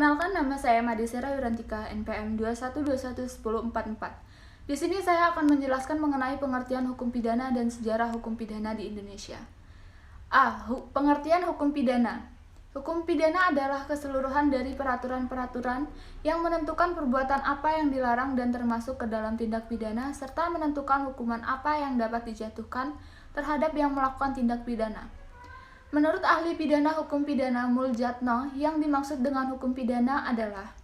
Perkenalkan, nama saya Madisera Wirantika, NPM 21211044. Di sini saya akan menjelaskan mengenai pengertian hukum pidana dan sejarah hukum pidana di Indonesia. Pengertian hukum pidana. Hukum pidana adalah keseluruhan dari peraturan-peraturan yang menentukan perbuatan apa yang dilarang dan termasuk ke dalam tindak pidana, serta menentukan hukuman apa yang dapat dijatuhkan terhadap yang melakukan tindak pidana. Menurut ahli pidana hukum pidana Muljatno, yang dimaksud dengan hukum pidana adalah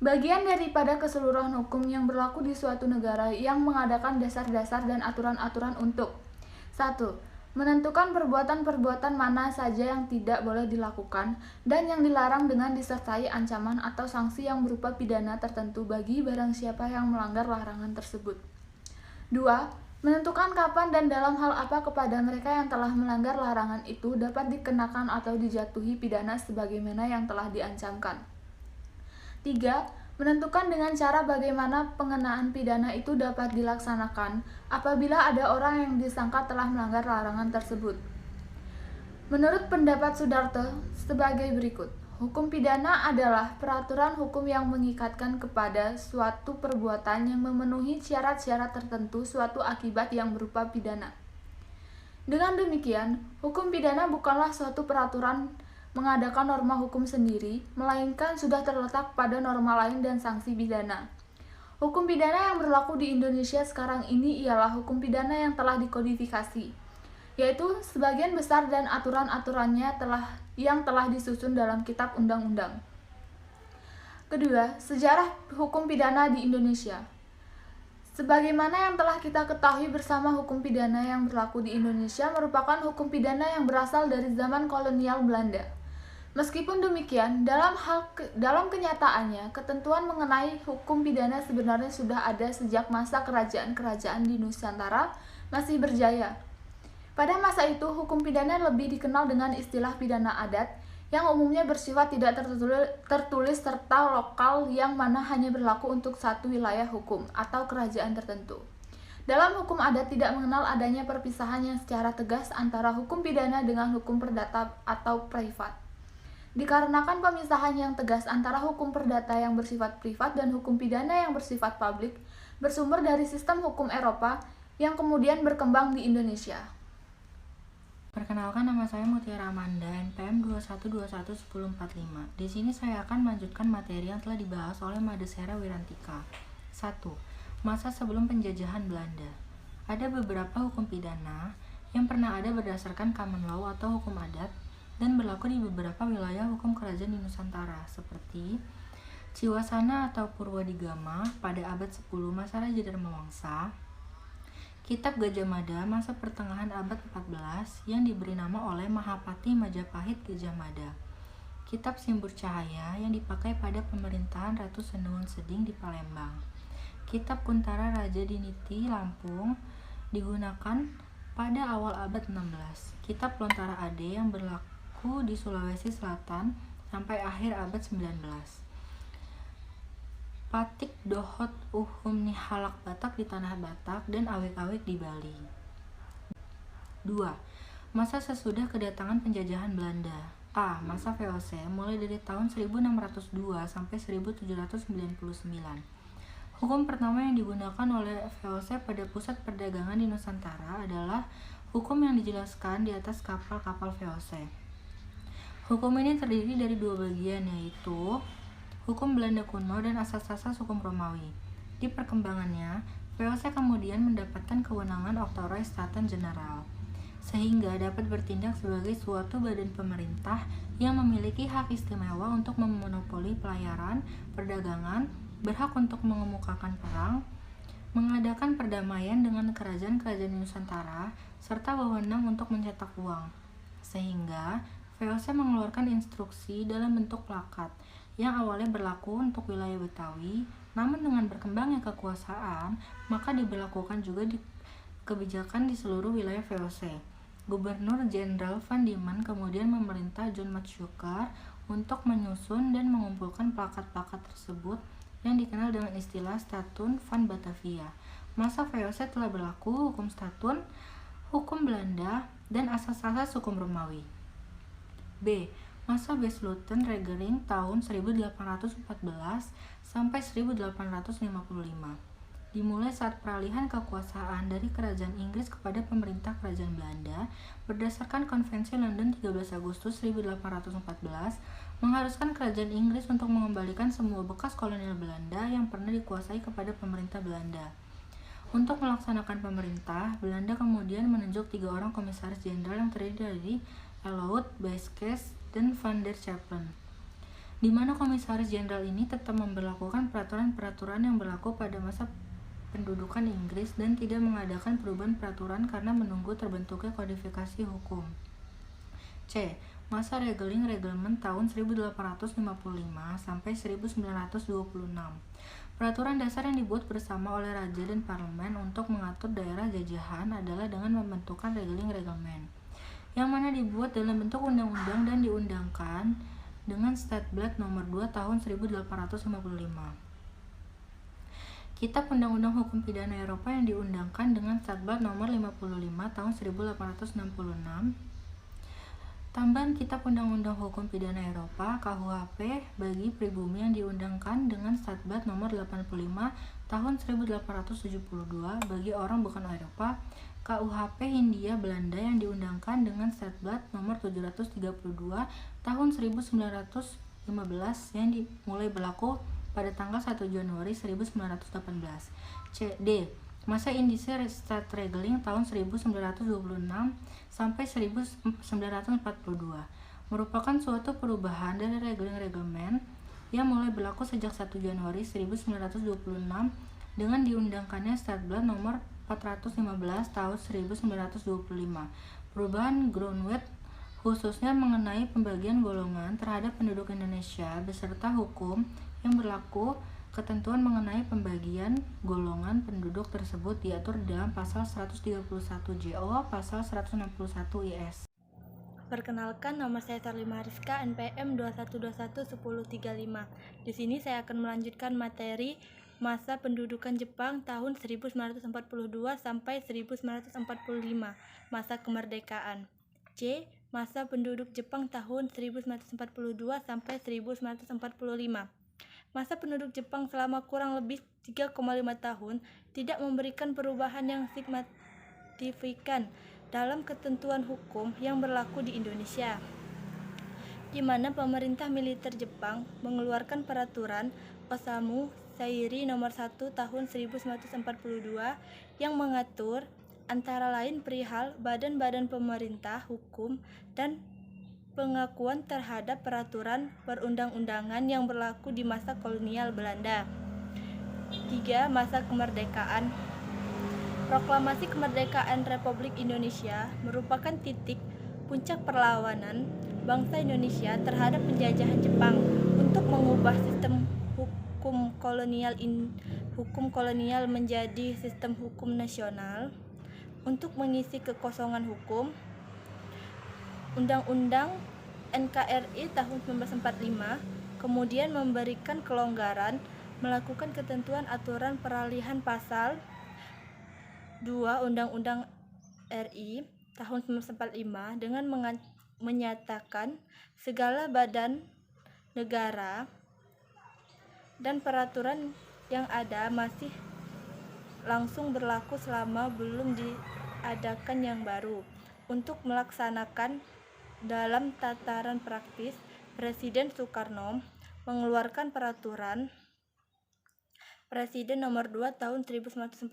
bagian daripada keseluruhan hukum yang berlaku di suatu negara yang mengadakan dasar-dasar dan aturan-aturan untuk 1. Menentukan perbuatan-perbuatan mana saja yang tidak boleh dilakukan dan yang dilarang dengan disertai ancaman atau sanksi yang berupa pidana tertentu bagi barang siapa yang melanggar larangan tersebut. 2. Menentukan kapan dan dalam hal apa kepada mereka yang telah melanggar larangan itu dapat dikenakan atau dijatuhi pidana sebagaimana yang telah diancamkan. 3. Menentukan dengan cara bagaimana pengenaan pidana itu dapat dilaksanakan apabila ada orang yang disangka telah melanggar larangan tersebut. Menurut pendapat Sudarto sebagai berikut. Hukum pidana adalah peraturan hukum yang mengikatkan kepada suatu perbuatan yang memenuhi syarat-syarat tertentu suatu akibat yang berupa pidana. Dengan demikian, hukum pidana bukanlah suatu peraturan mengadakan norma hukum sendiri, melainkan sudah terletak pada norma lain dan sanksi pidana. Hukum pidana yang berlaku di Indonesia sekarang ini ialah hukum pidana yang telah dikodifikasi, yaitu sebagian besar dan aturan-aturannya yang telah disusun dalam kitab undang-undang. Kedua, sejarah hukum pidana di Indonesia. Sebagaimana yang telah kita ketahui bersama, hukum pidana yang berlaku di Indonesia merupakan hukum pidana yang berasal dari zaman kolonial Belanda. Meskipun demikian, dalam kenyataannya, ketentuan mengenai hukum pidana sebenarnya sudah ada sejak masa kerajaan-kerajaan di Nusantara masih berjaya. Pada masa itu, hukum pidana lebih dikenal dengan istilah pidana adat, yang umumnya bersifat tidak tertulis serta lokal, yang mana hanya berlaku untuk satu wilayah hukum atau kerajaan tertentu. Dalam hukum adat tidak mengenal adanya perpisahan yang secara tegas antara hukum pidana dengan hukum perdata atau privat. Dikarenakan pemisahan yang tegas antara hukum perdata yang bersifat privat dan hukum pidana yang bersifat publik, bersumber dari sistem hukum Eropa yang kemudian berkembang di Indonesia. Perkenalkan, nama saya Mutiara Amanda, NPM 21211045. Di sini saya akan melanjutkan materi yang telah dibahas oleh Madisera Wirantika. 1. Masa sebelum penjajahan Belanda. Ada beberapa hukum pidana yang pernah ada berdasarkan common law atau hukum adat dan berlaku di beberapa wilayah hukum kerajaan di Nusantara, seperti Ciwasana atau Purwadigama pada abad 10 masa Raja Dharmawangsa, Kitab Gajah Mada masa pertengahan abad 14 yang diberi nama oleh Mahapati Majapahit Gajah Mada, Kitab Simbur Cahaya yang dipakai pada pemerintahan Ratu Senuhun Seding di Palembang, Kitab Kuntara Raja Diniti Lampung digunakan pada awal abad 16, Kitab Lontara Ade yang berlaku di Sulawesi Selatan sampai akhir abad 19, Patik Dohot Uhum Nihalak Batak di Tanah Batak dan Awik-Awik di Bali. 2. Masa sesudah kedatangan penjajahan Belanda. Masa VOC mulai dari tahun 1602 sampai 1799. Hukum pertama yang digunakan oleh VOC pada pusat perdagangan di Nusantara adalah hukum yang dijelaskan di atas kapal-kapal VOC. Hukum ini terdiri dari dua bagian, yaitu hukum Belanda kuno dan asas-asas hukum Romawi. Di perkembangannya, VOC kemudian mendapatkan kewenangan Octroi Staten General, sehingga dapat bertindak sebagai suatu badan pemerintah yang memiliki hak istimewa untuk memonopoli pelayaran, perdagangan, berhak untuk mengemukakan perang, mengadakan perdamaian dengan kerajaan-kerajaan Nusantara, serta wewenang untuk mencetak uang. Sehingga VOC mengeluarkan instruksi dalam bentuk plakat yang awalnya berlaku untuk wilayah Betawi, namun dengan berkembangnya kekuasaan, maka diberlakukan juga kebijakan di seluruh wilayah VOC. Gubernur Jenderal Van Diemen kemudian memerintah John Matsuyker untuk menyusun dan mengumpulkan plakat-plakat tersebut yang dikenal dengan istilah Statun van Batavia. Masa VOC telah berlaku hukum Statun, hukum Belanda, dan asas-asas hukum Romawi. B. Masa Beslutenregeling tahun 1814 sampai 1855 dimulai saat peralihan kekuasaan dari Kerajaan Inggris kepada pemerintah Kerajaan Belanda berdasarkan Konvensi London 13 Agustus 1814 mengharuskan Kerajaan Inggris untuk mengembalikan semua bekas kolonial Belanda yang pernah dikuasai kepada pemerintah Belanda. Untuk melaksanakan pemerintah, Belanda kemudian menunjuk 3 orang komisaris jenderal yang terdiri dari Elout, Baskes, dan Van der Chappen, di mana komisaris jenderal ini tetap memberlakukan peraturan-peraturan yang berlaku pada masa pendudukan Inggris dan tidak mengadakan perubahan peraturan karena menunggu terbentuknya kodifikasi hukum. C. Masa Regeling-Reglement tahun 1855 sampai 1926. Peraturan dasar yang dibuat bersama oleh Raja dan Parlemen untuk mengatur daerah jajahan adalah dengan membentukkan Regeling-Reglement, yang mana dibuat dalam bentuk undang-undang dan diundangkan dengan Statblad nomor 2 tahun 1855. Kitab Undang-Undang Hukum Pidana Eropa yang diundangkan dengan Statblad nomor 55 tahun 1866. Tambahan Kitab Undang-Undang Hukum Pidana Eropa (KUHP) bagi pribumi yang diundangkan dengan Statblad nomor 85 tahun 1872 bagi orang bukan Eropa. KUHP Hindia Belanda yang diundangkan dengan Statblad nomor 732 tahun 1915 yang dimulai berlaku pada tanggal 1 Januari 1918. D. Masa Indische Staatsregeling tahun 1926 sampai 1942 merupakan suatu perubahan dari Regeling-Reglement yang mulai berlaku sejak 1 Januari 1926 dengan diundangkannya Statblad nomor 415 tahun 1925. Perubahan Grondwet khususnya mengenai pembagian golongan terhadap penduduk Indonesia beserta hukum yang berlaku. Ketentuan mengenai pembagian golongan penduduk tersebut diatur di dalam pasal 131 JO, pasal 161 IS. Perkenalkan, nama saya Sarlima Rizka, NPM 21211035. Di sini saya akan melanjutkan materi masa pendudukan Jepang tahun 1942 sampai 1945, masa kemerdekaan. C. Masa penduduk Jepang tahun 1942 sampai 1945. Masa penduduk Jepang selama kurang lebih 3,5 tahun tidak memberikan perubahan yang signifikan dalam ketentuan hukum yang berlaku di Indonesia, di mana pemerintah militer Jepang mengeluarkan peraturan Osamu Sairi nomor 1 tahun 1942 yang mengatur antara lain perihal badan-badan pemerintah hukum dan pengakuan terhadap peraturan perundang-undangan yang berlaku di masa kolonial Belanda. 3. Masa kemerdekaan. Proklamasi Kemerdekaan Republik Indonesia merupakan titik puncak perlawanan bangsa Indonesia terhadap penjajahan Jepang untuk mengubah sistem hukum kolonial menjadi sistem hukum nasional. Untuk mengisi kekosongan hukum, Undang-Undang NKRI tahun 1945 kemudian memberikan kelonggaran melakukan ketentuan aturan peralihan pasal 2 Undang-Undang RI tahun 1945 dengan menyatakan segala badan negara dan peraturan yang ada masih langsung berlaku selama belum diadakan yang baru. Untuk melaksanakan dalam tataran praktis, Presiden Soekarno mengeluarkan peraturan Presiden nomor 2 tahun 1945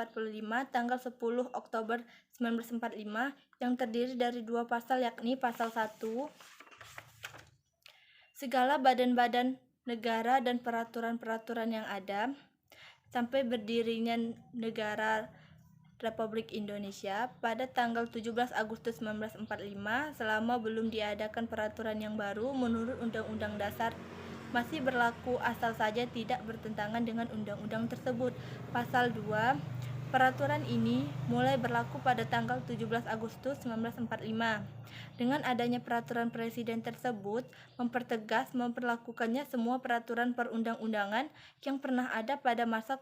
tanggal 10 Oktober 1945 yang terdiri dari 2 pasal, yakni pasal 1 segala badan-badan negara dan peraturan-peraturan yang ada sampai berdirinya negara Republik Indonesia pada tanggal 17 Agustus 1945 selama belum diadakan peraturan yang baru menurut Undang-Undang Dasar masih berlaku asal saja tidak bertentangan dengan undang-undang tersebut. Pasal 2. Peraturan ini mulai berlaku pada tanggal 17 Agustus 1945. Dengan adanya peraturan presiden tersebut mempertegas memperlakukannya semua peraturan perundang-undangan yang pernah ada pada masa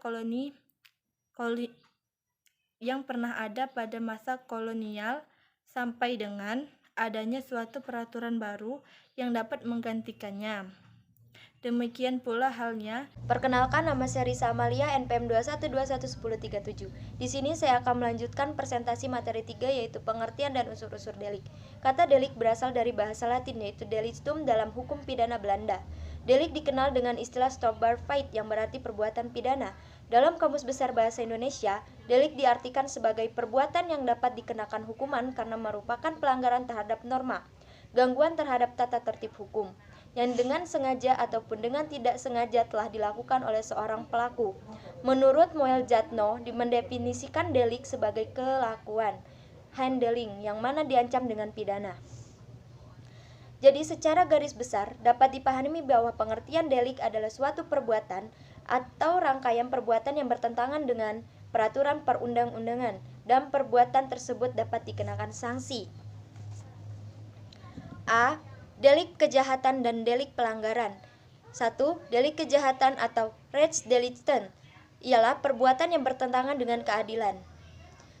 kolonial sampai dengan adanya suatu peraturan baru yang dapat menggantikannya. Demikian pula halnya. Perkenalkan, nama saya Risa Amalia, NPM 21211037. Di sini saya akan melanjutkan presentasi materi 3, yaitu pengertian dan unsur-unsur delik. Kata delik berasal dari bahasa Latin, yaitu delictum dalam hukum pidana Belanda. Delik dikenal dengan istilah strafbaarheid yang berarti perbuatan pidana. Dalam Kamus Besar Bahasa Indonesia, delik diartikan sebagai perbuatan yang dapat dikenakan hukuman karena merupakan pelanggaran terhadap norma, gangguan terhadap tata tertib hukum, yang dengan sengaja ataupun dengan tidak sengaja telah dilakukan oleh seorang pelaku. Menurut Moel Jatno, mendefinisikan delik sebagai kelakuan handling yang mana diancam dengan pidana. Jadi secara garis besar dapat dipahami bahwa pengertian delik adalah suatu perbuatan atau rangkaian perbuatan yang bertentangan dengan peraturan perundang-undangan dan perbuatan tersebut dapat dikenakan sanksi. A. Delik kejahatan dan delik pelanggaran. 1. Delik kejahatan atau rechtsdelicten ialah perbuatan yang bertentangan dengan keadilan.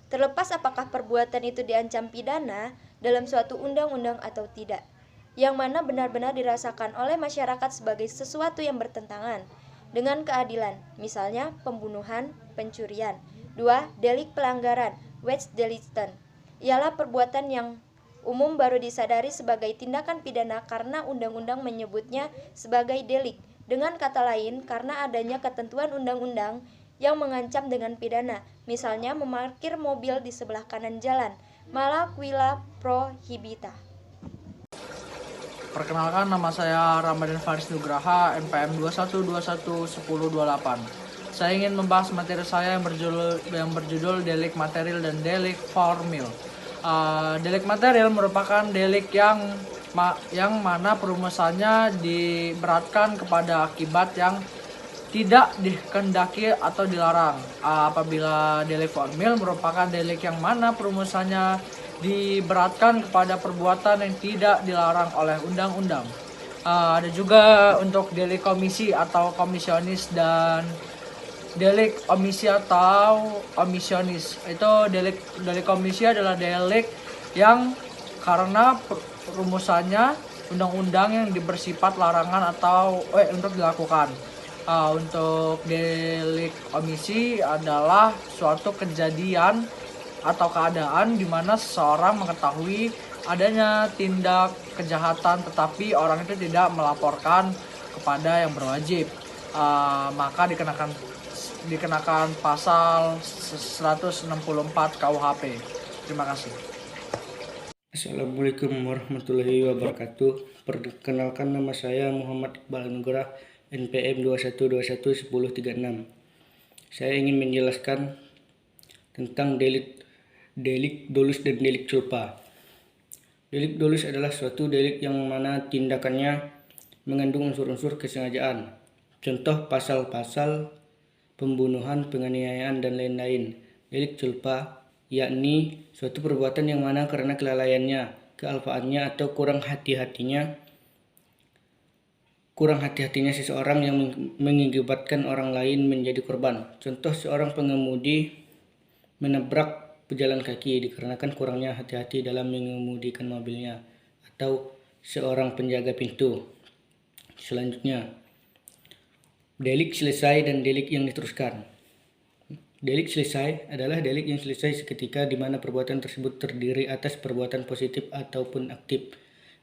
Terlepas apakah perbuatan itu diancam pidana dalam suatu undang-undang atau tidak, yang mana benar-benar dirasakan oleh masyarakat sebagai sesuatu yang bertentangan dengan keadilan, misalnya pembunuhan, pencurian. 2. Delik pelanggaran, rechtsdelicten ialah perbuatan yang umum baru disadari sebagai tindakan pidana karena undang-undang menyebutnya sebagai delik. Dengan kata lain, karena adanya ketentuan undang-undang yang mengancam dengan pidana, misalnya memarkir mobil di sebelah kanan jalan, mala quilla prohibita. Perkenalkan, nama saya Ramadan Faris Nugraha, NPM 21211028. Saya ingin membahas materi saya yang berjudul delik material dan delik formil. Delik material merupakan delik yang mana perumusannya diberatkan kepada akibat yang tidak dikehendaki atau dilarang. Apabila delik formil merupakan delik yang mana perumusannya diberatkan kepada perbuatan yang tidak dilarang oleh undang-undang. Ada juga untuk delik komisi atau komisionis dan delik omisi atau omisionis. Itu delik komisi adalah delik yang karena rumusannya undang-undang yang bersifat larangan atau untuk dilakukan. Untuk delik omisi adalah suatu kejadian atau keadaan di mana seseorang mengetahui adanya tindak kejahatan tetapi orang itu tidak melaporkan kepada yang berwajib. Maka dikenakan pasal 164 KUHP. Terima kasih. Assalamualaikum warahmatullahi wabarakatuh. Perkenalkan, nama saya Muhammad Iqbal Anugrah, NPM 21211036. Saya ingin menjelaskan tentang delik dolus dan delik culpa. Delik dolus adalah suatu delik yang mana tindakannya mengandung unsur-unsur kesengajaan. Contoh pasal-pasal pembunuhan, penganiayaan, dan lain-lain. Delik culpa yakni suatu perbuatan yang mana karena kelalaiannya, kealpaannya, atau kurang hati-hatinya seseorang yang mengakibatkan orang lain menjadi korban. Contoh, seorang pengemudi menabrak pejalan kaki dikarenakan kurangnya hati-hati dalam mengemudikan mobilnya, atau seorang penjaga pintu. Selanjutnya, delik selesai dan delik yang diteruskan. Delik selesai adalah delik yang selesai seketika di mana perbuatan tersebut terdiri atas perbuatan positif ataupun aktif,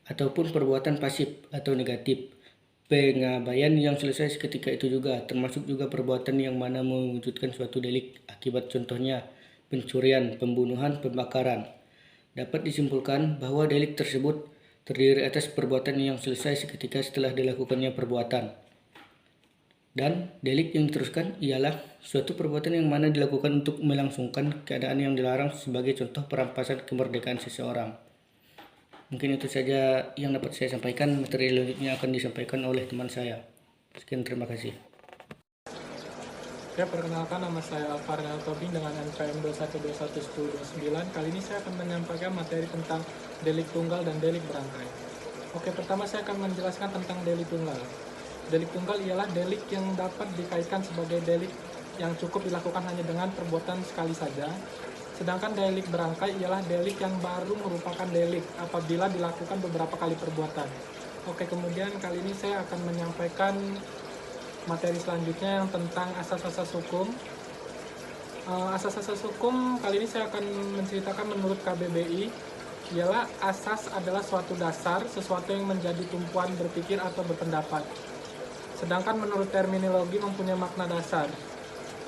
ataupun perbuatan pasif atau negatif. Pengabaian yang selesai seketika itu juga, termasuk juga perbuatan yang mana mewujudkan suatu delik akibat, contohnya pencurian, pembunuhan, pembakaran. Dapat disimpulkan bahwa delik tersebut terdiri atas perbuatan yang selesai seketika setelah dilakukannya perbuatan. Dan delik yang diteruskan ialah suatu perbuatan yang mana dilakukan untuk melangsungkan keadaan yang dilarang, sebagai contoh perampasan kemerdekaan seseorang. Mungkin itu saja yang dapat saya sampaikan. Materi selanjutnya akan disampaikan oleh teman saya. Sekian, terima kasih. Oke, perkenalkan, nama saya Alvarin Altobing dengan NPM 21211029. Kali ini saya akan menyampaikan materi tentang delik tunggal dan delik berangkai. Oke, pertama saya akan menjelaskan tentang delik tunggal. Delik tunggal ialah delik yang dapat dikaitkan sebagai delik yang cukup dilakukan hanya dengan perbuatan sekali saja, Sedangkan delik berangkai ialah delik yang baru merupakan delik apabila dilakukan beberapa kali perbuatan. Oke, kemudian kali ini saya akan menyampaikan materi selanjutnya yang tentang asas-asas hukum. Asas-asas hukum kali ini saya akan menceritakan menurut KBBI, ialah asas adalah suatu dasar, sesuatu yang menjadi tumpuan berpikir atau berpendapat. Sedangkan menurut terminologi mempunyai makna dasar,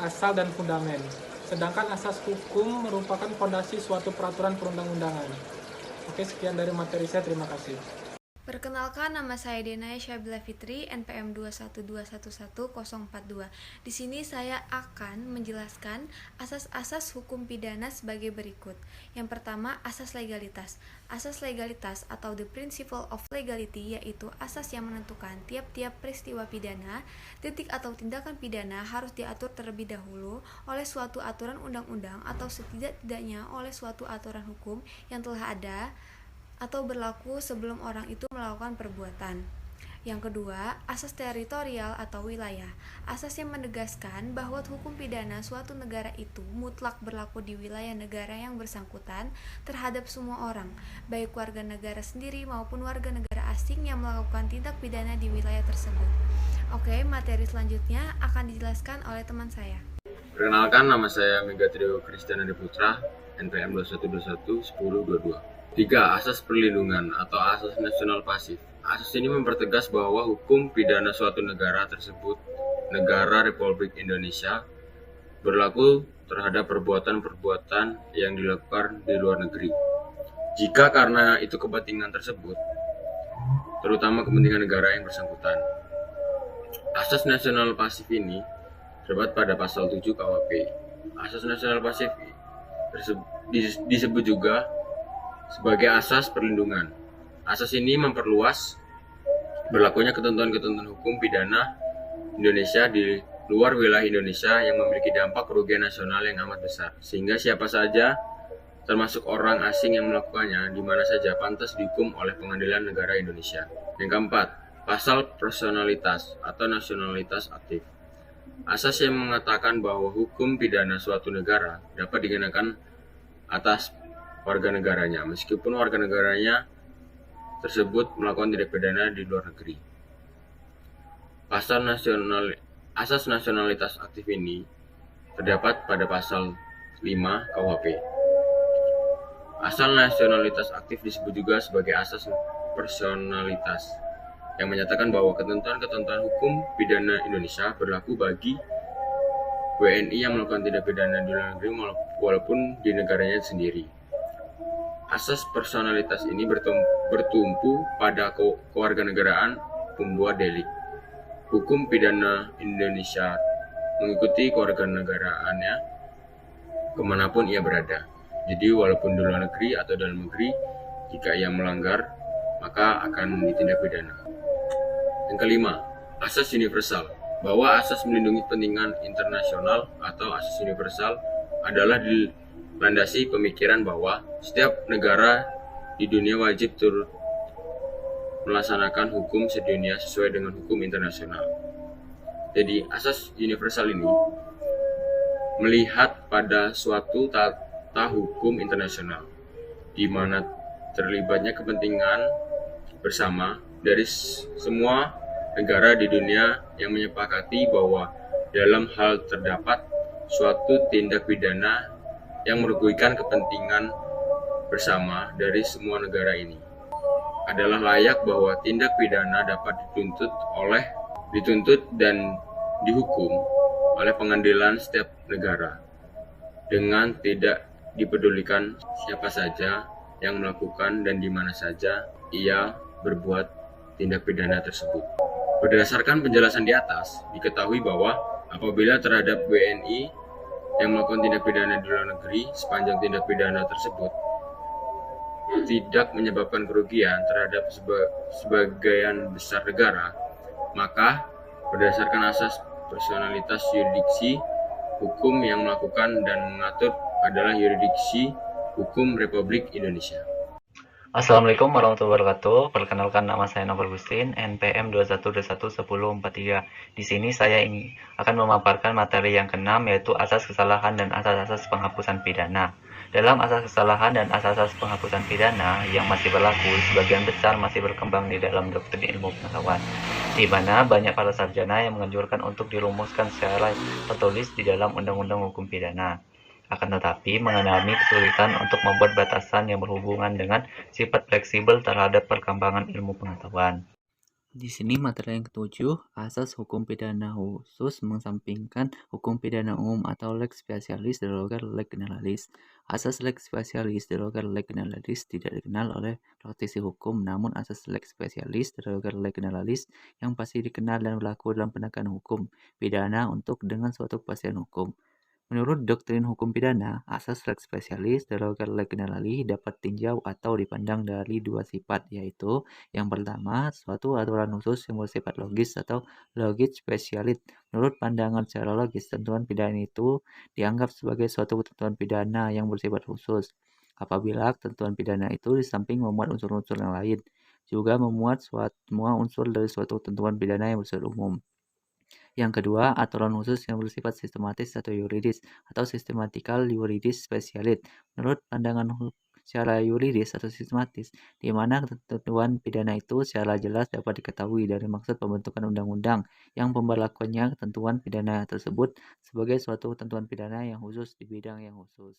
asal dan fundamen. Sedangkan asas hukum merupakan fondasi suatu peraturan perundang-undangan. Oke, sekian dari materi saya. Terima kasih. Perkenalkan, nama saya Denaya Syabila Fitri, NPM 212111042. Di sini saya akan menjelaskan asas-asas hukum pidana sebagai berikut. Yang pertama, asas legalitas. Asas legalitas atau the principle of legality yaitu asas yang menentukan tiap-tiap peristiwa pidana, delik atau tindakan pidana harus diatur terlebih dahulu oleh suatu aturan undang-undang atau setidak-tidaknya oleh suatu aturan hukum yang telah ada atau berlaku sebelum orang itu melakukan perbuatan. Yang kedua, asas teritorial atau wilayah. Asas yang menegaskan bahwa hukum pidana suatu negara itu mutlak berlaku di wilayah negara yang bersangkutan terhadap semua orang, baik warga negara sendiri maupun warga negara asing yang melakukan tindak pidana di wilayah tersebut. Oke, materi selanjutnya akan dijelaskan oleh teman saya. Perkenalkan, nama saya Megatrio Kristiana Putra, NPM 21211022. 3. Asas perlindungan atau asas nasional pasif. Asas ini mempertegas bahwa hukum pidana suatu negara tersebut, negara Republik Indonesia, berlaku terhadap perbuatan-perbuatan yang dilakukan di luar negeri. Jika karena itu kepentingan tersebut, terutama kepentingan negara yang bersangkutan. Asas nasional pasif ini terdapat pada pasal 7 KUHP. Asas nasional pasif disebut juga sebagai asas perlindungan. Asas ini memperluas berlakunya ketentuan-ketentuan hukum pidana Indonesia di luar wilayah Indonesia yang memiliki dampak kerugian nasional yang amat besar, sehingga siapa saja, termasuk orang asing yang melakukannya, di mana saja pantas dihukum oleh pengadilan negara Indonesia. Yang keempat, pasal personalitas atau nasionalitas aktif. Asas yang mengatakan bahwa hukum pidana suatu negara dapat dikenakan atas warga negaranya, meskipun warga negaranya tersebut melakukan tindak pidana di luar negeri. Asas nasionalitas aktif ini terdapat pada pasal 5 KUHP. Asal nasionalitas aktif disebut juga sebagai asas personalitas, yang menyatakan bahwa ketentuan-ketentuan hukum pidana Indonesia berlaku bagi WNI yang melakukan tindak pidana di luar negeri walaupun di negaranya sendiri. Asas personalitas ini bertumpu pada kewarganegaraan pembuat delik. Hukum pidana Indonesia mengikuti kewarganegaraannya kemanapun ia berada. Jadi walaupun di luar negeri atau dalam negeri, jika ia melanggar, maka akan ditindak pidana. Yang kelima, asas universal. Bahwa asas melindungi kepentingan internasional atau asas universal adalah landasi pemikiran bahwa setiap negara di dunia wajib turut melaksanakan hukum sedunia sesuai dengan hukum internasional. Jadi asas universal ini melihat pada suatu tata hukum internasional di mana terlibatnya kepentingan bersama dari semua negara di dunia yang menyepakati bahwa dalam hal terdapat suatu tindak pidana yang merugikan kepentingan bersama dari semua negara ini, adalah layak bahwa tindak pidana dapat dituntut dan dihukum oleh pengadilan setiap negara dengan tidak dipedulikan siapa saja yang melakukan dan di mana saja ia berbuat tindak pidana tersebut. Berdasarkan penjelasan di atas, diketahui bahwa apabila terhadap WNI yang melakukan tindak pidana di luar negeri sepanjang tindak pidana tersebut tidak menyebabkan kerugian terhadap sebagian besar negara, maka berdasarkan asas personalitas yurisdiksi, hukum yang melakukan dan mengatur adalah yurisdiksi hukum Republik Indonesia. Assalamualaikum warahmatullahi wabarakatuh. Perkenalkan, nama saya Novel Agustin, NPM 212111043. Di sini saya akan memaparkan materi yang keenam, yaitu asas kesalahan dan asas-asas penghapusan pidana. Dalam asas kesalahan dan asas-asas penghapusan pidana yang masih berlaku, sebagian besar masih berkembang di dalam doktrin ilmu pengetahuan, di mana banyak para sarjana yang menganjurkan untuk dirumuskan secara tertulis di dalam undang-undang hukum pidana. Akan tetapi, mengalami kesulitan untuk membuat batasan yang berhubungan dengan sifat fleksibel terhadap perkembangan ilmu pengetahuan. Di sini materi yang ketujuh, asas hukum pidana khusus mengesampingkan hukum pidana umum atau lex specialis derogator lex generalis. Asas lex specialis derogator lex generalis tidak dikenal oleh praktisi hukum, namun asas lex specialis derogator lex generalis yang pasti dikenal dan berlaku dalam penegakan hukum pidana untuk dengan suatu kepastian hukum. Menurut doktrin hukum pidana, asas lex specialis derogator lex generalis dapat tinjau atau dipandang dari dua sifat, yaitu yang pertama, suatu aturan khusus yang bersifat logis atau logis specialis. Menurut pandangan secara logis, tentuan pidana itu dianggap sebagai suatu ketentuan pidana yang bersifat khusus. Apabila ketentuan pidana itu di samping memuat unsur-unsur yang lain, juga memuat semua unsur dari suatu ketentuan pidana yang bersifat umum. Yang kedua, aturan khusus yang bersifat sistematis atau yuridis, atau sistematikal yuridis spesialis. Menurut pandangan secara yuridis atau sistematis, di mana ketentuan pidana itu secara jelas dapat diketahui dari maksud pembentukan undang-undang yang pemberlakuannya ketentuan pidana tersebut sebagai suatu ketentuan pidana yang khusus di bidang yang khusus.